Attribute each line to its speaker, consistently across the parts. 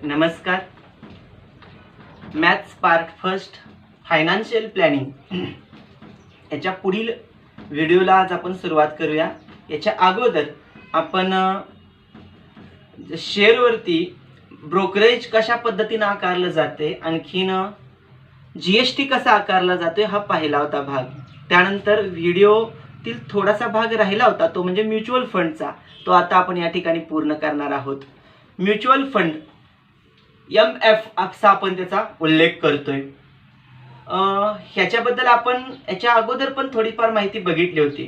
Speaker 1: नमस्कार. Maths part first financial planning याच्या पुढील व्हिडिओला आज आपण सुरुवात करूया. याच्या अगोदर आपण शेअरवरती ब्रोकरेज कशा पद्धतीने आकारलं जाते, आणखीन जीएसटी कसा आकारला जातोय हा पाहिला होता भाग. त्यानंतर व्हिडिओतील थोडासा भाग राहिला होता, तो म्हणजे म्युच्युअल फंडचा. तो आता आपण या ठिकाणी पूर्ण करणार आहोत. म्युच्युअल फंड MF असा आपण त्याचा उल्लेख करतोय. ह्याच्याबद्दल आपण याच्या अगोदर पण थोडीफार माहिती बघितली होती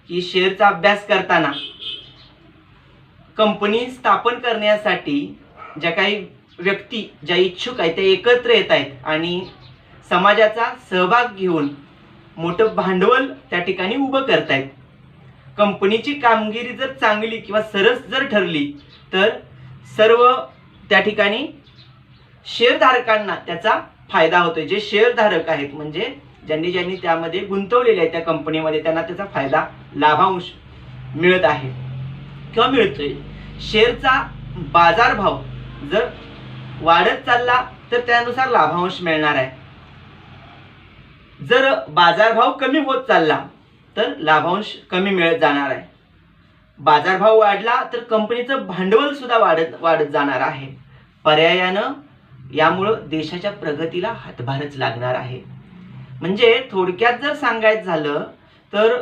Speaker 1: की शेअरचा अभ्यास करताना कंपनी स्थापन करण्यासाठी ज्या काही व्यक्ती ज्या इच्छुक आहेत ते एकत्र येत आहेत आणि समाजाचा सहभाग घेऊन मोठं भांडवल त्या ठिकाणी उभं करतायत. कंपनीची कामगिरी जर चांगली किंवा सरस जर ठरली तर सर्व त्या ठिकाणी शेअरधारकांना त्याचा फायदा होतोय. जे शेअरधारक आहेत म्हणजे ज्यांनी त्यामध्ये गुंतवलेले आहे त्या कंपनीमध्ये, त्यांना त्याचा फायदा लाभांश मिळत आहे किंवा मिळतोय. शेअरचा बाजारभाव जर वाढत चालला तर त्यानुसार लाभांश मिळणार आहे. जर बाजारभाव कमी होत चालला तर लाभांश कमी मिळत जाणार आहे. बाजारभाव वाढला तर कंपनीचं भांडवल सुद्धा वाढत जाणार आहे. पर्यायानं यामुळं देशाच्या प्रगतीला हातभारच लागणार आहे. म्हणजे थोडक्यात जर सांगायचं झालं तर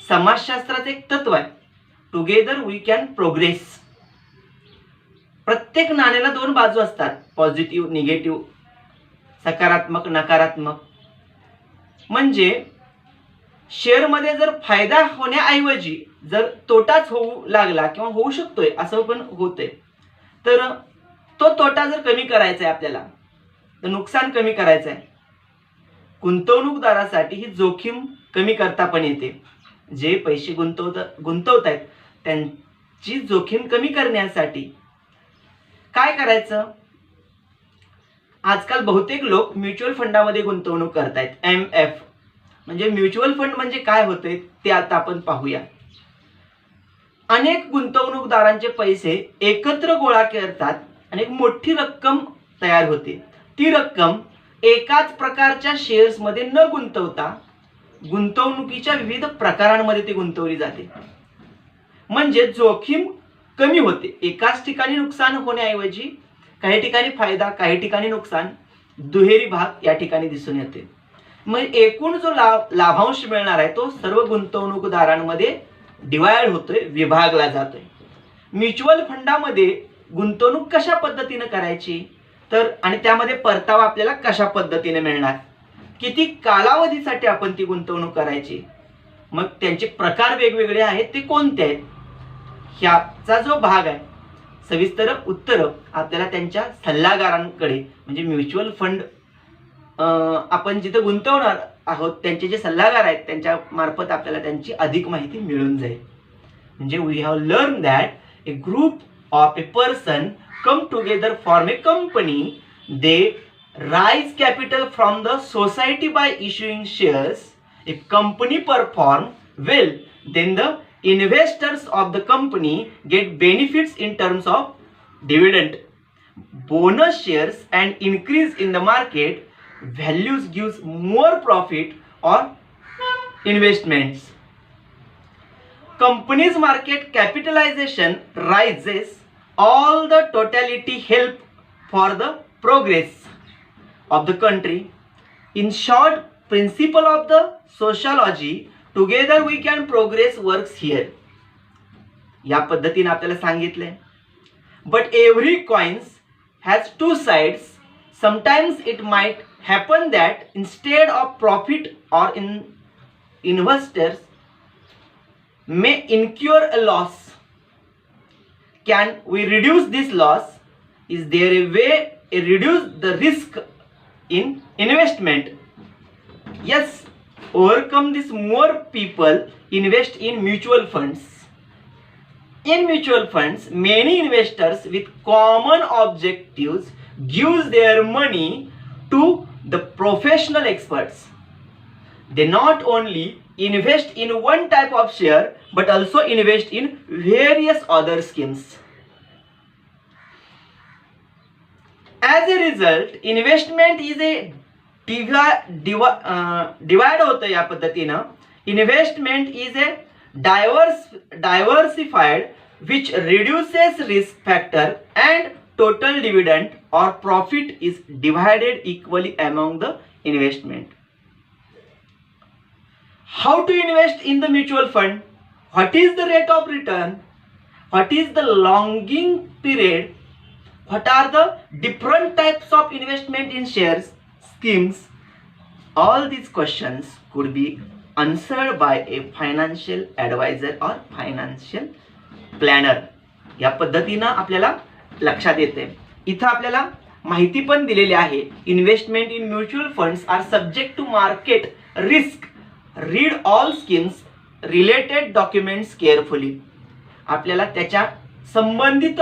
Speaker 1: समाजशास्त्राचं एक तत्व आहे, टुगेदर वी कॅन प्रोग्रेस. प्रत्येक नाण्याला दोन बाजू असतात, पॉझिटिव्ह निगेटिव्ह, सकारात्मक नकारात्मक. म्हणजे शेअरमध्ये जर फायदा होण्याऐवजी जर तोटाच होऊ लागला किंवा होऊ शकतोय, असं पण होतंय, तर तो तोटा जर कमी करायचा आहे आपल्याला, तर नुकसान कमी करायचं आहे. गुंतवणूकदारासाठी ही जोखीम कमी करता पण येते. जे पैसे गुंतवत आहेत त्यांची जोखीम कमी करण्यासाठी काय करायचं? आजकाल बहुतेक लोक म्युच्युअल फंडामध्ये गुंतवणूक करतायत. MF म्हणजे म्युच्युअल फंड म्हणजे काय होतंय ते आता आपण पाहूया. अनेक गुंतवणूकदारांचे पैसे एकत्र गोळा करतात आणि एक मोठी रक्कम तयार होते. ती रक्कम एकाच प्रकारच्या शेअर्समध्ये न गुंतवता गुंतवणुकीच्या विविध प्रकारांमध्ये ती गुंतवली जाते. म्हणजे जोखीम कमी होते. एकाच ठिकाणी नुकसान होण्याऐवजी काही ठिकाणी फायदा, काही ठिकाणी नुकसान, दुहेरी भाग या ठिकाणी दिसून येते. मग एकूण जो लाभांश मिळणार आहे तो सर्व गुंतवणूकदारांमध्ये डिवाइड होतोय, विभागला जातोय. म्युच्युअल फंडामध्ये गुंतवणूक कशा पद्धतीने करायची, तर आणि त्यामध्ये परतावा आपल्याला कशा पद्धतीने मिळणार, किती कालावधीसाठी आपण ती गुंतवणूक करायची, मग त्यांचे प्रकार वेगवेगळे आहेत, ते कोणते आहेत, ह्याचा जो भाग आहे सविस्तर उत्तर आपल्याला त्यांच्या सल्लागारांकडे म्हणजे म्युच्युअल फंड आपण जिथे गुंतवणार आहोत त्यांचे जे सल्लागार आहेत त्यांच्या मार्फत आपल्याला त्यांची अधिक माहिती मिळून जाईल. म्हणजे we have learn that a group of a person come together form a company. They raise capital from the society by issuing shares. If company perform well, then the investors of the company get benefits in terms of dividend, bonus shares, and increase in the market values gives more profit or investments. Company's market capitalization rises. All the totality help for the progress of the country. In short, principle of the sociology, together we can progress works here. या पद्धतीने आपल्याला सांगितले. But every coins has two sides. Sometimes it might happen that instead of profit or investors may incur a loss. Can we reduce this loss? Is there a way to reduce the risk in investment? Yes, overcome this. More people invest in mutual funds. In mutual funds, many investors with common objectives gives their money to the professional experts. They not only invest in one type of share but also invest in various other schemes. As a result investment is a divide होतं या पद्धतीनं. Investment is a diversified which reduces risk factor and total dividend or profit is divided equally among the investment. How to invest in the mutual fund? What is the rate of return? What is the longing period? What are the different types of investment in shares, schemes? All these questions could be answered by a financial advisor or financial planner. या पद्धतीनं आपल्याला लक्षात येते. इथं आपल्याला माहिती पण दिलेली आहे. Investment in mutual funds are subject to market risk. Read all schemes related documents carefully. आपल्याला त्याच्या संबंधित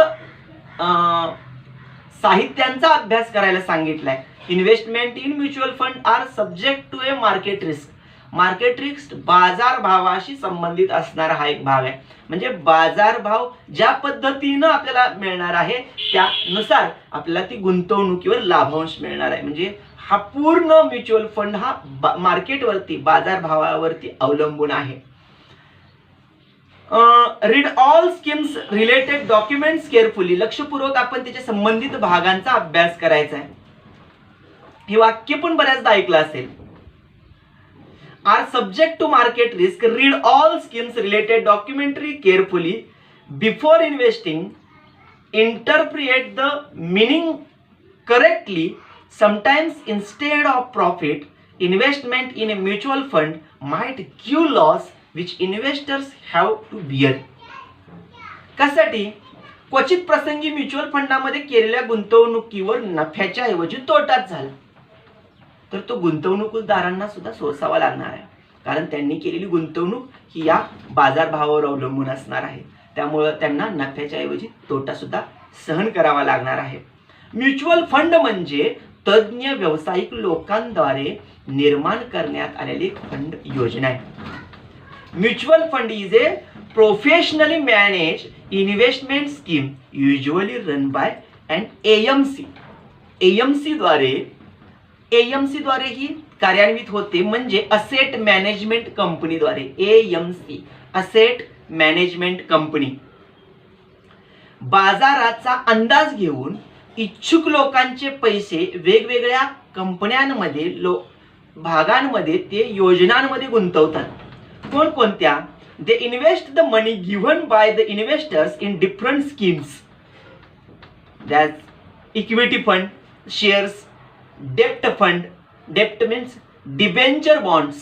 Speaker 1: साहित्यांचा अभ्यास करायला सांगितलाय. Investment in mutual fund are subject to a market risk. Market risk बाजार भावाशी संबंधित असणारा हा एक भाग आहे. म्हणजे बाजार भाव ज्या पद्धतीनं आपल्याला मिळणार आहे त्यानुसार आपल्याला ती गुंतवणुकीवर लाभांश मिळणार आहे. म्हणजे हा पूर्ण म्युच्युअल फंड हा मार्केटवरती बाजार भावावरती अवलंबून आहे. Read all schemes related documents carefully. लक्षपूर्वक आपण त्याच्या संबंधित भागांचा अभ्यास करायचा आहे. हे वाक्य पण बऱ्याचदा ऐकलं असेल. are subject to market risk. Read all schemes related documentary carefully before investing. Interpret the meaning correctly. Sometimes instead of profit, investment in a mutual fund might give loss which investors have to bear. कशासाठी? क्वचित प्रसंगी mutual फंडामध्ये केलेल्या गुंतवणुकीवर नफ्याच्या ऐवजी तोटाच झाला तर तो गुंतवणूकदारांना सुद्धा सोसावा लागणार आहे. कारण त्यांनी केलेली गुंतवणूक ही या बाजारभावावर अवलंबून असणार आहे. त्यामुळे त्यांना नफ्याच्या ऐवजी तोटा सुद्धा सहन करावा लागणार आहे. म्युच्युअल फंड म्हणजे तज्ञ व्यावसायिक लोकांद्वारे निर्माण करण्यात आलेली फंड योजना आहे. Mutual fund is a professionally manage investment scheme usually run by and AMC. AMC द्वारे ही कार्यान्वित होते. म्हणजे असेट मॅनेजमेंट कंपनीद्वारे. एएमसी असेट मॅनेजमेंट कंपनी बाजाराचा अंदाज घेऊन इच्छुक लोकांचे पैसे वेगवेगळ्या कंपन्यांमध्ये भागांमध्ये ते योजनांमध्ये गुंतवतात. कोणकोणत्या? दे invest the money given by the investors in different schemes. That equity fund, shares, डेप्ट फंड. डेप्ट मीन्स डिबेंचर बॉन्ड्स.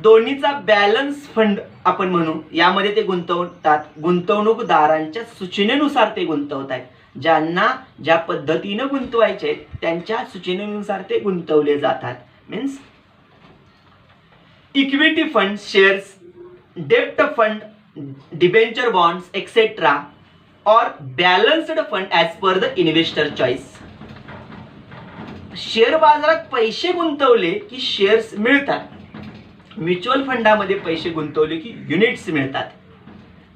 Speaker 1: दोन्हीचा बॅलन्स फंड आपण म्हणू. यामध्ये ते गुंतवतात. गुंतवणूकदारांच्या सूचनेनुसार ते गुंतवतात. ज्यांना ज्या पद्धतीनं गुंतवायचे त्यांच्या सूचनेनुसार ते गुंतवले जातात. मीन्स इक्विटी फंड, शेअर्स, डेप्ट fund, debenture bonds etcetera or balanced fund as per the investor choice. शेअर बाजारात पैसे गुंतवले की शेअर्स मिळतात. म्युच्युअल फंडामध्ये पैसे गुंतवले की युनिट्स मिळतात.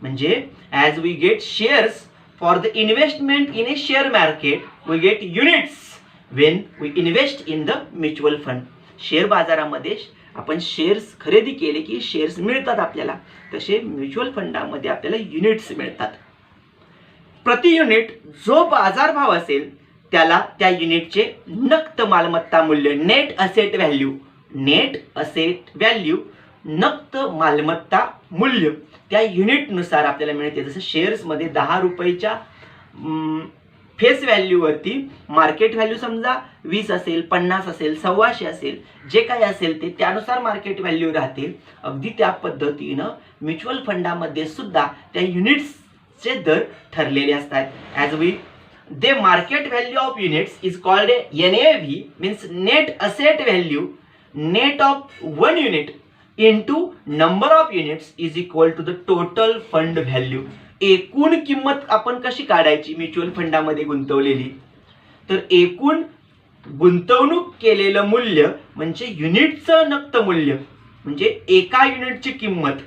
Speaker 1: म्हणजे as we get shares for the investment in a share market we get units when we invest in the mutual fund. Share बाजारामध्ये आपण शेअर्स खरेदी केले की शेअर्स मिळतात आपल्याला. तसे म्युच्युअल फंडामध्ये आपल्याला युनिट्स मिळतात. प्रति युनिट जो बाजारभाव असेल त्याला त्या युनिटचे नक्त मालमत्ता मूल्य, नेट असेट व्हॅल्यू, नक्त मालमत्ता मूल्य त्या युनिटनुसार आपल्याला मिळते. जसं शेअर्समध्ये 10 रुपयाच्या फेस व्हॅल्यूवरती मार्केट व्हॅल्यू समजा 20 असेल, 50 असेल, 125 असेल, जे काही असेल ते त्यानुसार मार्केट व्हॅल्यू राहतील. अगदी त्या पद्धतीनं म्युच्युअल फंडामध्ये सुद्धा त्या युनिट्स चे दर ठरलेले असतात. As we they market value of units is called NAV means net asset value. Net of one unit into number of units is equal to the total fund value. एकूण किंमत आपण कशी काढायची म्युच्युअल फंडामध्ये गुंतवलेली? तर एकूण गुंतवणूक केलेलं मूल्य म्हणजे युनिटचं नक्त मूल्य म्हणजे एका युनिटची किंमत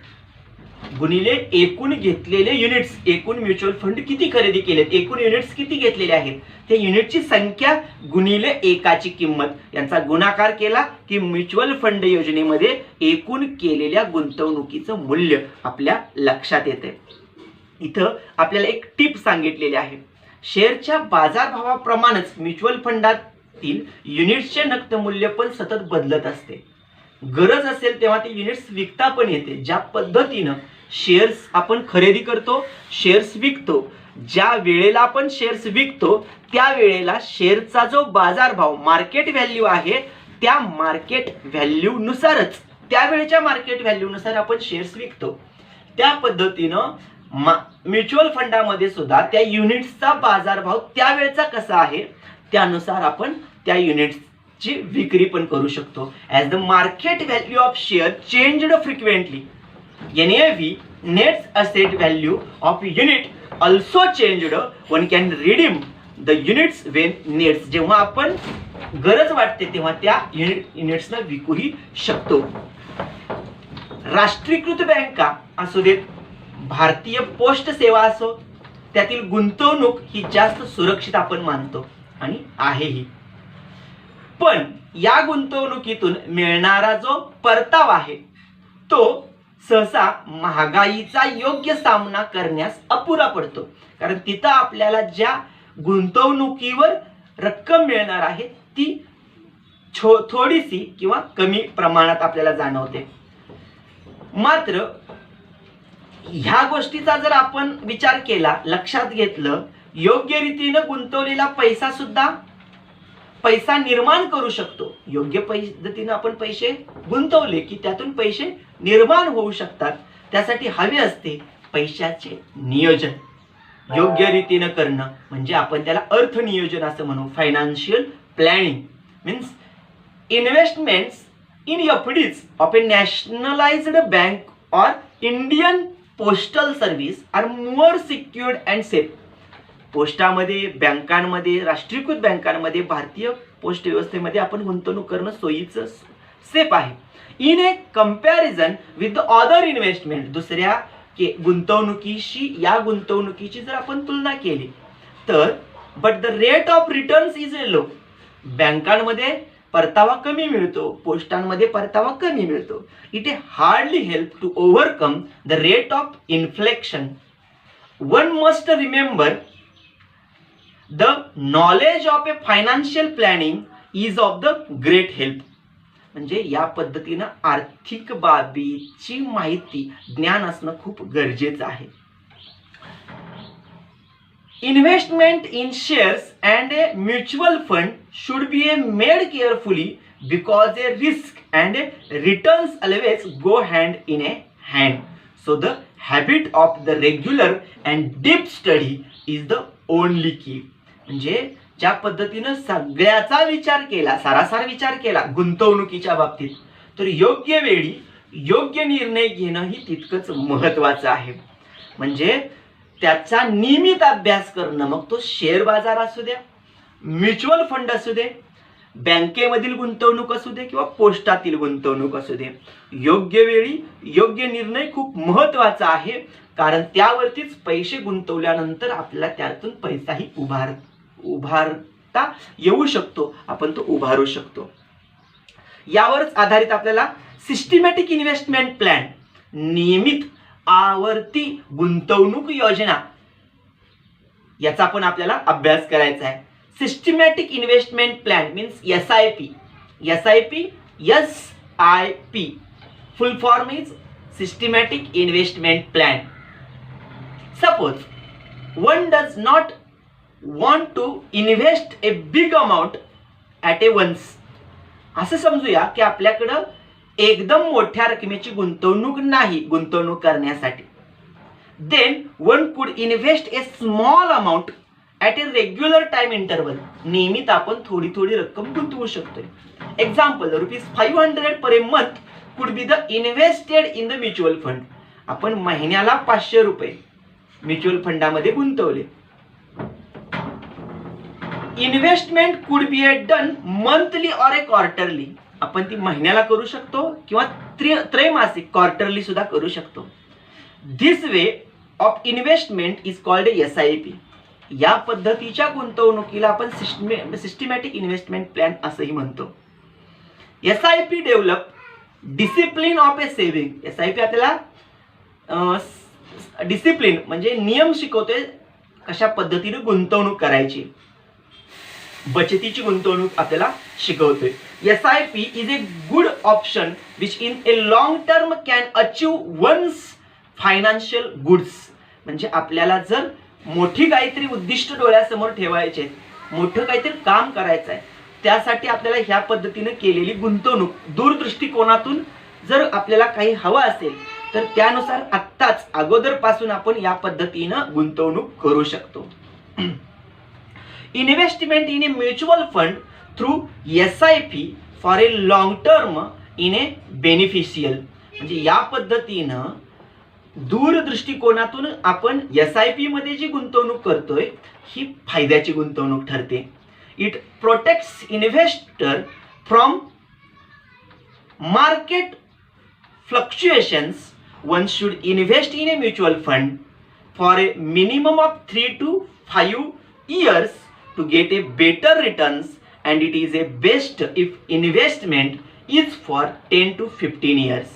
Speaker 1: गुणिले एकूण घेतलेले युनिट्स, एकूण म्युच्युअल फंड किती खरेदी केलेत, एकूण युनिट्स किती घेतलेले आहेत, त्या युनिटची संख्या गुणिले एकाची किंमत, यांचा गुणाकार केला की म्युच्युअल फंड योजनेमध्ये एकूण केलेल्या गुंतवणुकीचं मूल्य आपल्या लक्षात येते. इथं आपल्याला एक टिप सांगितलेली आहे. शेअरच्या बाजारभावाप्रमाणेच म्युच्युअल फंडातील युनिट्सचे नक्त मूल्य पण सतत बदलत असते. गरज असेल तेव्हा ते युनिट्स विकता पण येते. ज्या पद्धतीनं शेअर्स आपण खरेदी करतो, शेअर्स विकतो, ज्या वेळेला आपण शेअर्स विकतो त्या वेळेला शेअरचा जो बाजारभाव मार्केट व्हॅल्यू आहे त्या मार्केट व्हॅल्यू नुसारच, त्यावेळेच्या मार्केट व्हॅल्यू नुसार आपण शेअर्स विकतो. त्या पद्धतीनं म्युच्युअल फंडामध्ये सुद्धा त्या युनिट्सचा बाजारभाव त्यावेळेचा कसा आहे त्यानुसार आपण त्या युनिट्सची विक्री पण करू शकतो. As the market value of share changed frequently, NAV, net asset value of unit also changed, one can redeem the units Wien nets, जेव्हा आपण गरज वाटते तेव्हा त्या युनिट्सना विकूही शकतो. राष्ट्रीयकृत बँका असू देत, भारतीय पोस्ट सेवा असो, त्यातील गुंतवणूक ही जास्त सुरक्षित आपण मानतो आणि आहेही. पण या गुंतवणुकीतून मिळणारा जो परतावा आहे तो सहसा महागाईचा योग्य सामना करण्यास अपुरा पडतो. कारण तिथं आपल्याला ज्या गुंतवणुकीवर रक्कम मिळणार आहे ती थोडीशी किंवा कमी प्रमाणात आपल्याला जाणवते. मात्र ह्या गोष्टीचा जर आपण विचार केला, लक्षात घेतलं, योग्य रीतीनं गुंतवलेला पैसा सुद्धा पैसा निर्माण करू शकतो. योग्य पद्धतीनं आपण पैसे गुंतवले की त्यातून पैसे निर्माण होऊ शकतात. त्यासाठी हवे असते पैशाचे नियोजन योग्य रीतीनं करणं, म्हणजे आपण त्याला अर्थनियोजन असं म्हणू. Financial planning means investments in FDs of a nationalised bank or Indian postal service are more secured and safe. पोस्टामध्ये, बँकांमध्ये, राष्ट्रीयकृत बँकांमध्ये, भारतीय पोस्ट व्यवस्थेमध्ये आपण गुंतवणूक करणं सोयीचं, सेफ आहे. In a comparison with the other investment, दुसऱ्या गुंतवणुकीशी या गुंतवणुकीची जर आपण तुलना केली तर, but the rate of returns is low. बँकांमध्ये परतावा कमी मिळतो, पोस्टांमध्ये परतावा कमी मिळतो. It a hardly help to overcome the rate of inflection. One must remember the knowledge of a financial planning is of the great help. म्हणजे या पद्धतीनं आर्थिक बाबीची माहिती, ज्ञान असणं खूप गरजेचं आहे. Investment in shares and A mutual fund should be made carefully because A risk and A returns always go hand in A hand. So the habit of the regular and deep study is the only की. म्हणजे ज्या पद्धतीनं सगळ्याचा विचार केला, सारासार विचार केला गुंतवणुकीच्या बाबतीत, तर योग्य वेळी योग्य निर्णय घेणं ही तितकंच महत्त्वाचं आहे. म्हणजे त्याचा नियमित अभ्यास करणं, मग तो शेअर बाजार असू द्या, म्युच्युअल फंड असू दे, बँकेमधील गुंतवणूक असू दे किंवा पोस्टातील गुंतवणूक असू दे, योग्य वेळी योग्य निर्णय खूप महत्त्वाचा आहे. कारण त्यावरतीच पैसे गुंतवल्यानंतर आपल्याला त्यातून पैसाही उभारता येऊ शकतो, आपण तो उभारू शकतो. यावरच आधारित आपल्याला सिस्टमॅटिक इन्व्हेस्टमेंट प्लॅन, नियमित आवर्ती गुंतवणूक योजना, याचा पण आपल्याला अभ्यास करायचा आहे. Systematic investment plan means SIP. SIP full form is systematic investment plan. Suppose one does not want to invest a big amount at a once. असं समजूया की आपल्याकडं एकदम मोठ्या रकमेची गुंतवणूक नाही गुंतवणूक करण्यासाठी. Then one could invest a small amount at a regular time interval. नियमित आपण थोडी थोडी रक्कम गुंतवू शकतो. Example, ₹500 per month could be the invested in the mutual fund. आपण महिन्याला ₹500 म्युच्युअल फंडामध्ये गुंतवले. Investment could be done monthly or A quarterly. आपण ती महिन्याला करू शकतो किंवा त्रैमासिक क्वार्टरली सुद्धा करू शकतो. This way of investment is called SIP. या पद्धतीच्या गुंतवणुकीला आपण सिस्टमॅटिक इन्व्हेस्टमेंट प्लॅन असंही म्हणतो. SIP develop discipline of A saving. SIP आपल्याला डिसिप्लिन म्हणजे नियम शिकवते, कशा पद्धतीने गुंतवणूक करायची, बचतीची गुंतवणूक आपल्याला शिकवते. SIP is a good option which in a long term can achieve one's financial goods. म्हणजे आपल्याला जर मोठी काहीतरी उद्दिष्ट डोळ्यासमोर ठेवायचे, मोठं काहीतरी काम करायचं आहे, त्यासाठी आपल्याला ह्या पद्धतीने केलेली गुंतवणूक, दूरदृष्टिकोनातून जर आपल्याला काही हवं असेल तर त्यानुसार आत्ताच अगोदरपासून आपण या पद्धतीनं गुंतवणूक करू शकतो. Investment in A mutual fund through SIP for a long term in A beneficial. म्हणजे या पद्धतीनं दूरदृष्टिकोनातून आपण SIP मध्ये जी गुंतवणूक करतोय ही फायद्याची गुंतवणूक ठरते. It protects investor from market fluctuations. One should invest in A mutual fund for a minimum of 3 to 5 years to get a better returns, and it is a best if investment is for 10 to 15 years.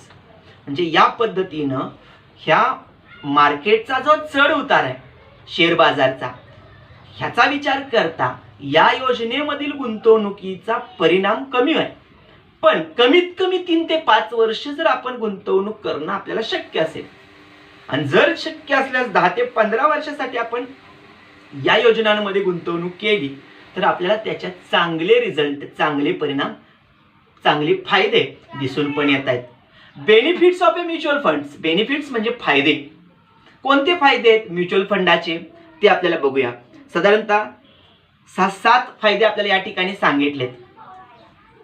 Speaker 1: म्हणजे या पद्धतीनं ह्या मार्केटचा जो चढ उतार आहे share बाजारचा, ह्याचा विचार करता या योजनेमधील गुंतवणुकीचा परिणाम कमी आहे. पण कमीत कमी 3 ते 5 वर्ष जर आपण गुंतवणूक करणं आपल्याला शक्य असेल, आणि जर शक्य असल्यास 10 ते 15 वर्षासाठी आपण या योजनांमध्ये गुंतवणूक केली तर आपल्याला त्याच्यात चांगले रिझल्ट, चांगले परिणाम, चांगले फायदे दिसून पण येत आहेत. Benefits of A mutual funds. Benefits म्हणजे फायदे. कोणते फायदे आहेत म्युच्युअल फंडाचे ते आपल्याला बघूया. साधारणतः 6-7 फायदे आपल्याला या ठिकाणी सांगितलेत.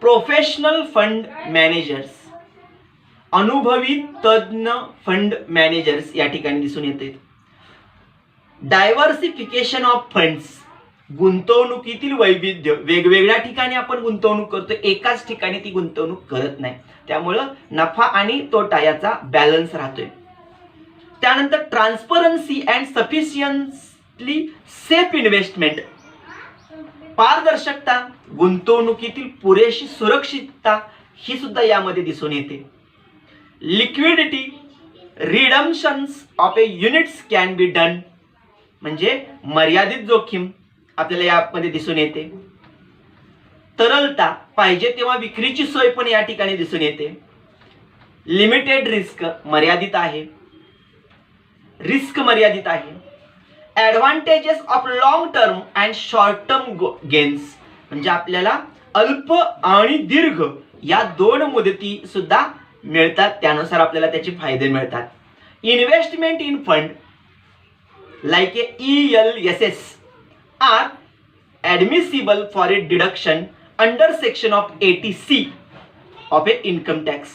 Speaker 1: प्रोफेशनल फंड मॅनेजर्स, अनुभवी तज्ञ फंड मॅनेजर्स या ठिकाणी दिसून येते. डायव्हर्सिफिकेशन ऑफ फंड्स, गुंतवणुकीतील वैविध्य, वेगवेगळ्या ठिकाणी आपण गुंतवणूक करतो, एकाच ठिकाणी ती गुंतवणूक करत नाही, त्यामुळं नफा आणि तोटा याचा बॅलन्स राहतोय. त्यानंतर transparency and sufficiently safe investment, पारदर्शकता, गुंतवणुकीतील पुरेशी सुरक्षितता ही सुद्धा यामध्ये दिसून येते. Liquidity, redemptions of a units can be done, म्हणजे मर्यादित जोखीम आपल्याला यामध्ये दिसून येते. तरलता, पाहिजे तेव्हा विक्रीची सोय पण या ठिकाणी दिसून येते. लिमिटेड रिस्क, मर्यादित आहे, रिस्क मर्यादित आहे. Advantages of long term and short term gains, म्हणजे आपल्याला अल्प आणि दीर्घ या 2 मुदती सुद्धा मिळतात, त्यानुसार आपल्याला त्याचे फायदे मिळतात. Investment in fund like a ELSS are admissible for a deduction under section of 80C of a income tax.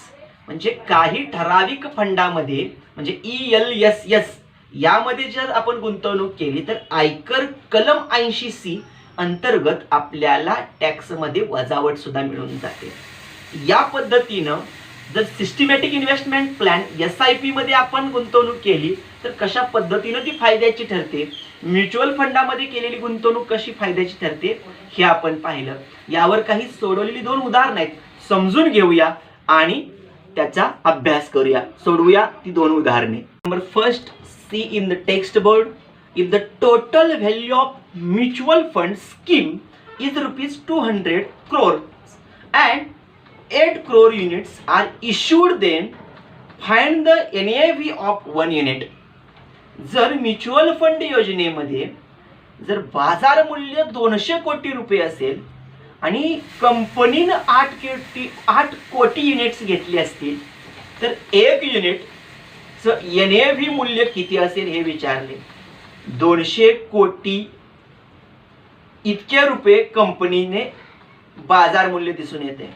Speaker 1: म्हणजे काही ठराविक फंडामध्ये म्हणजे ELSS यामध्ये जर आपण गुंतवणूक केली तर आयकर कलम 80C अंतर्गत आपल्याला टॅक्समध्ये वजावट सुद्धा मिळून जाते. या पद्धतीनं जर सिस्टमॅटिक इन्व्हेस्टमेंट प्लॅन SIP मध्ये आपण गुंतवणूक केली तर कशा पद्धतीनं ती फायद्याची ठरते, म्युच्युअल फंडामध्ये केलेली गुंतवणूक कशी फायद्याची ठरते हे आपण पाहिलं. यावर काही सोडवलेली 2 उदाहरणं आहेत, समजून घेऊया आणि त्याचा अभ्यास करूया. सोडवूया ती 2 उदाहरणे. Number first, see in the text board. If the total value of mutual fund scheme is ₹200 crore and 8 crore units are issued, then find the NAV of 1 unit. जर म्युच्युअल फंड योजनेमध्ये जर बाजार मूल्य 200 कोटी रुपये असेल आणि कंपनीनं 8 कोटी युनिट्स घेतली असतील तर 1 युनिटचं NAV मूल्य किती असेल हे विचारले. 200 कोटी इतके रुपये कंपनीने बाजार मूल्य दिसून येते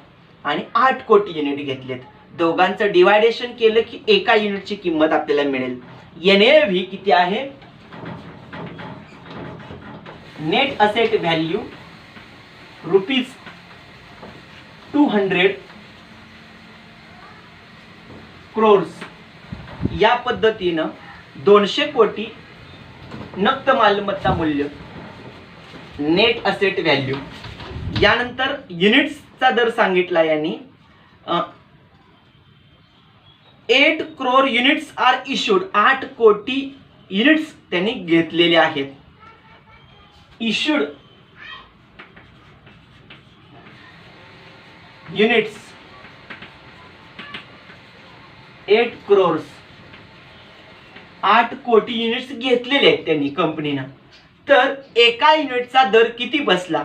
Speaker 1: आणि 8 कोटी युनिट घेतलेत. दोघांचं डिवायडेशन केलं की एका युनिटची किंमत आपल्याला मिळेल. NAV किती आहे? Net asset value ₹200 crores. या पद्धतीनं 200 कोटी नक्त मालमत्ता मूल्य, नेट असेट व्हॅल्यू. यानंतर युनिट्सचा दर सांगितला यांनी. 8 crore युनिट्स आर इश्यूड. 8 कोटी युनिट्स त्यांनी घेतलेले आहेत. Issued units 8 crores. 8 कोटी युनिट्स घेतलेले आहेत त्यांनी कंपनीनं. तर एका युनिटचा दर किती बसला?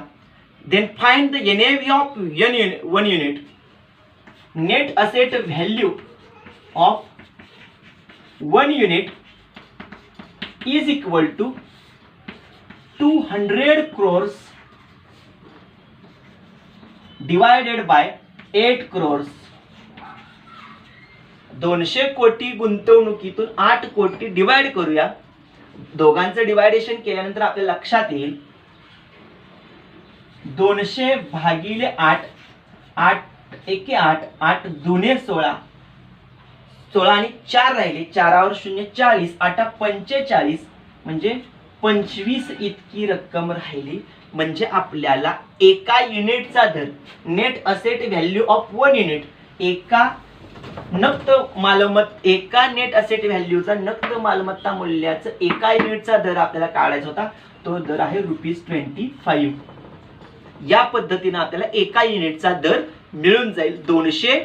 Speaker 1: Then find the NAV of one unit. Net asset value of one unit is equal to 200 crores divided by 8 crores. 200 कोटी गुंतवणुकीतून 8 कोटी डिवाइड करूया. दोघांचं डिवायडेशन केल्यानंतर आपल्या लक्षात येईल 200 भागिले 8. 8 एके 8, 8 दुने 16, 16 आणि 4 राहिले, 4वर 0 40, 8 45 म्हणजे 25 इतकी रक्कम राहिली. म्हणजे आपल्याला एका युनिटचा दर, net asset value of one unit, एका नेट असेट व्हॅल्यूचा नक्त मालमत्ता मूल्याचं एका युनिटचा दर आपल्याला काढायचा होता. तो दर आहे ₹25. या पद्धतीने आपल्याला एका युनिटचा दर मिळून जाईल. 200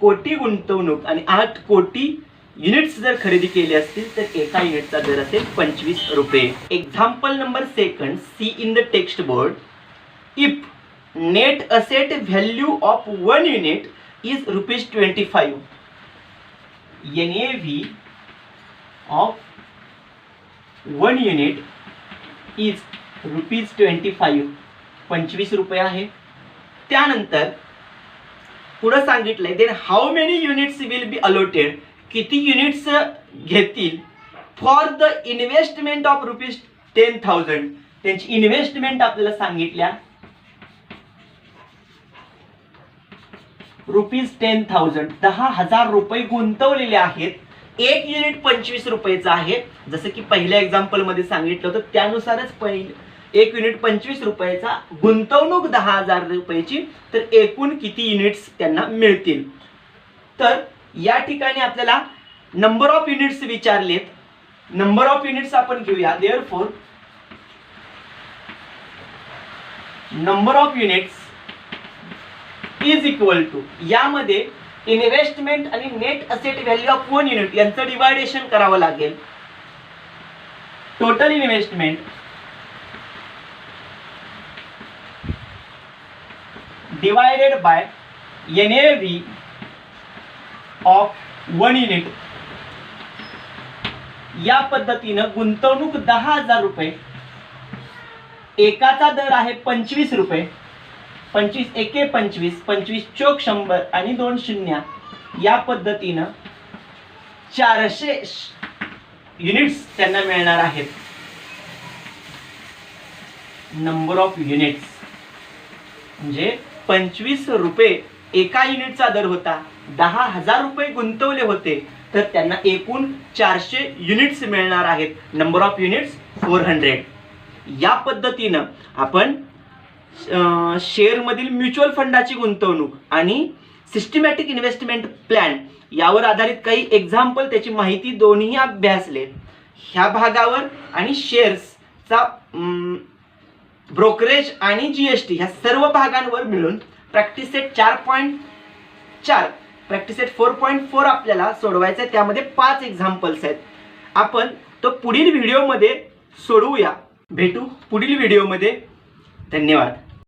Speaker 1: कोटी गुंतवणूक आणि 8 कोटी युनिट्स जर खरेदी केले असतील तर एका युनिटचा दर असेल ₹25. Example number 2, see in the text board. If net asset value of one unit is ₹25. NAV of one unit is ₹25. 25 रुपये आहे. त्यानंतर पुढे सांगितलंय then how many units will be allotted. किती युनिट्स घेतील फॉर द इन्व्हेस्टमेंट ऑफ ₹10,000. त्यांची investment आपल्याला सांगितल्या ₹10,000. 10,000 रुपये गुंतवलेले आहेत. एक युनिट 25 रुपयाचं आहे. जसं की पहिल्या एक्झाम्पल मध्ये सांगितलं होतं त्यानुसारच एक युनिट 25 रुपयाचा, गुंतवणूक 10,000 रुपयाची. तर एकूण किती युनिट्स त्यांना मिळतील. तर या ठिकाणी आपल्याला नंबर ऑफ युनिट्स विचारलेत. नंबर ऑफ युनिट्स आपण घेऊया. Therefore number of units is equal to, यामध्ये इन्व्हेस्टमेंट आणि net asset value of one unit यांचं डिवायडेशन करावं लागेल. Total investment divided by NAV of one unit. या पद्धतीनं गुंतवणूक 10,000 रुपये, एकाचा दर आहे ₹25. 25 एके 25, 25 चोक 100 आणि 2 शून्य. या पद्धतीनं 400 युनिट्स त्यांना मिळणार आहेत. नंबर ऑफ युनिट्स म्हणजे 25 रुपये एका युनिटचा दर होता. 10,000 रुपये गुंतवले होते तर त्यांना एकूण 400 युनिट्स मिळणार आहेत. Number of units 400. या पद्धतीनं आपण शेअरमधील म्युच्युअल फंडाची गुंतवणूक आणि सिस्टमॅटिक इन्व्हेस्टमेंट प्लॅन यावर आधारित काही एक्झाम्पल, त्याची माहिती दोन्ही अभ्यासले. ह्या भागावर आणि शेअर्सचा ब्रोकरेज आणि GST ह्या सर्व भागांवर मिळून प्रॅक्टिस सेट 4.4, प्रॅक्टिस सेट 4.4 आपल्याला सोडवायचं आहे. त्यामध्ये 5 एक्झाम्पल्स आहेत. आपण तो पुढील व्हिडिओमध्ये सोडवूया. भेटू पुढील व्हिडिओमध्ये. धन्यवाद.